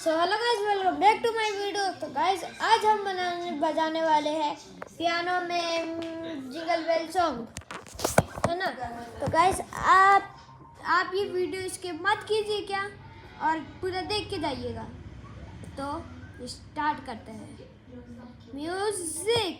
So hello guys, welcome back to my video. तो guys आज हम बजाने वाले हैं पियानो में जिंगल बेल सॉन्ग, है ना। तो गाइस आप ये वीडियो स्किप मत कीजिए क्या, और पूरा देख के जाइएगा। तो स्टार्ट करते हैं। म्यूजिक।